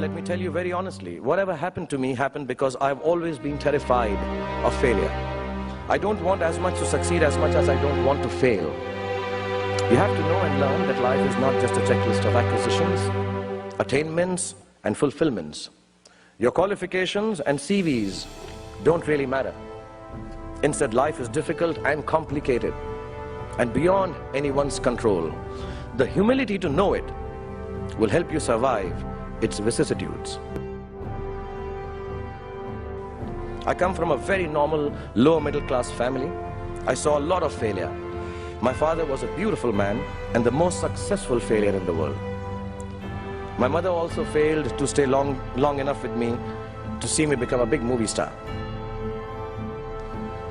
let me tell you very honestly, whatever happened to me happened because I've always been terrified of failure. I don't want as much to succeed as much as I don't want to fail. You have to know and learn that life is not just a checklist of acquisitions, attainments and fulfillments. Your qualifications and CVs don't really matter. Instead, life is difficult and complicated and beyond anyone's control. The humility to know it will help you survive its vicissitudes. I come from a very normal, lower middle class family. I saw a lot of failure. My father was a beautiful man and the most successful failure in the world. My mother also failed to stay long enough with me to see me become a big movie star.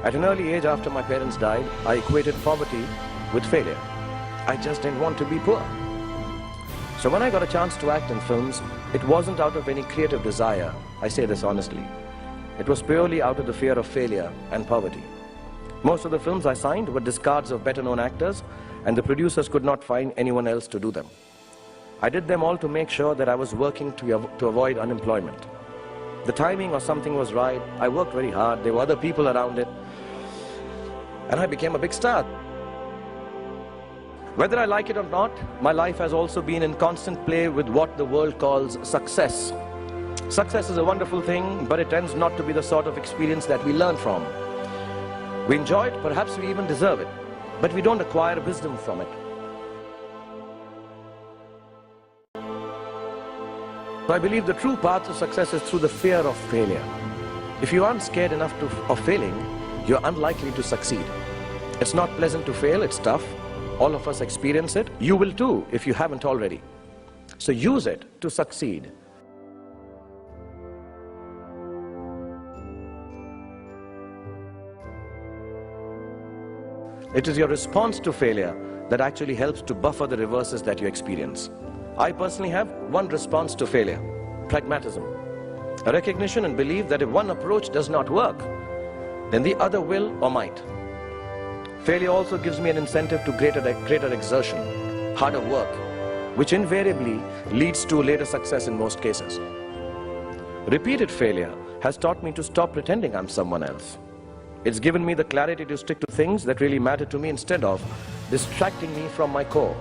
At an early age after my parents died, I equated poverty with failure. I just didn't want to be poor. So when I got a chance to act in films, it wasn't out of any creative desire, I say this honestly. It was purely out of the fear of failure and poverty. Most of the films I signed were discards of better-known actors, and the producers could not find anyone else to do them. I did them all to make sure that I was working to avoid unemployment. The timing or something was right, I worked very hard, there were other people around it, and I became a big star. Whether I like it or not, my life has also been in constant play with what the world calls success. Success is a wonderful thing, but it tends not to be the sort of experience that we learn from. We enjoy it, perhaps we even deserve it, but we don't acquire wisdom from it. So I believe the true path to success is through the fear of failure. If you aren't scared enough of failing, you're unlikely to succeed. It's not pleasant to fail, it's tough. All of us experience it. You will too, if you haven't already. So use it to succeed. It is your response to failure that actually helps to buffer the reverses that you experience. I personally have one response to failure: pragmatism. A recognition and belief that if one approach does not work, then the other will or might. Failure also gives me an incentive to greater exertion, harder work, which invariably leads to later success in most cases. Repeated failure has taught me to stop pretending I'm someone else. It's given me the clarity to stick to things that really matter to me instead of distracting me from my core.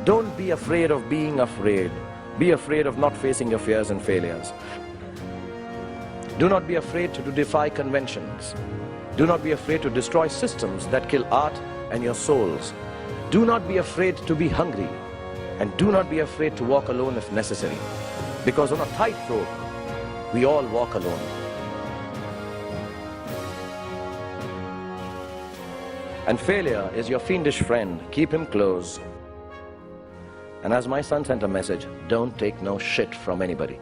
Don't be afraid of being afraid. Be afraid of not facing your fears and failures. Do not be afraid to defy conventions. Do not be afraid to destroy systems that kill art and your souls. Do not be afraid to be hungry. And do not be afraid to walk alone if necessary. Because on a tightrope, we all walk alone. And failure is your fiendish friend. Keep him close. And as my son sent a message, don't take no shit from anybody.